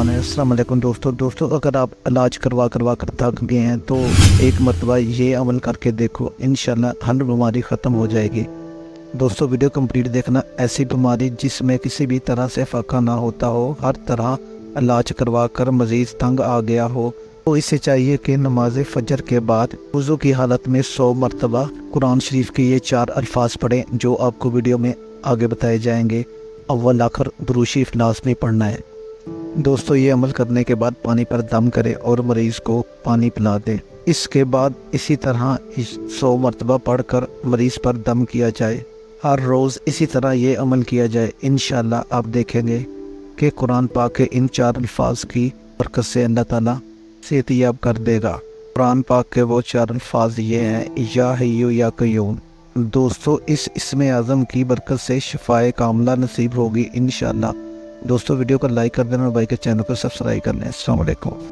अस्सलाम वालेकुम दोस्तों अगर आप इलाज करवा कर थक गए हैं तो एक मरतबा ये अमल करके देखो, इंशाल्लाह हर बीमारी ख़त्म हो जाएगी। दोस्तों वीडियो कंप्लीट देखना। ऐसी बीमारी जिसमें किसी भी तरह से फ़ाका ना होता हो, हर तरह इलाज करवा कर मरीज़ तंग आ गया हो, तो इसे चाहिए कि नमाज फ़जर के बाद वज़ू की हालत में 100 मरतबा कुरान शरीफ के ये 4 अल्फाज पढ़ें जो आपको वीडियो में आगे बताए जाएंगे। अव्वल आखिर दुरूद शरीफ लाज़मी पढ़ना है। दोस्तों ये अमल करने के बाद पानी पर दम करें और मरीज़ को पानी पिला दें। इसके बाद इसी तरह 100 मरतबा पढ़कर मरीज़ पर दम किया जाए। हर रोज़ इसी तरह ये अमल किया जाए। इंशाअल्लाह आप देखेंगे कि कुरान पाक के इन 4 अल्फाज की बरकत से अल्लाह ताला सेहतयाब कर देगा। कुरान पाक के वो 4 अल्फाज ये हैं, या हय्यु या क़य्यूम। दोस्तों इस इसमें आज़म की बरकत से शफ़ाए कामिला नसीब होगी इंशाअल्लाह। दोस्तों वीडियो को लाइक कर देना और भाई के चैनल को सब्सक्राइब कर लें। अस्सलाम वालेकुम।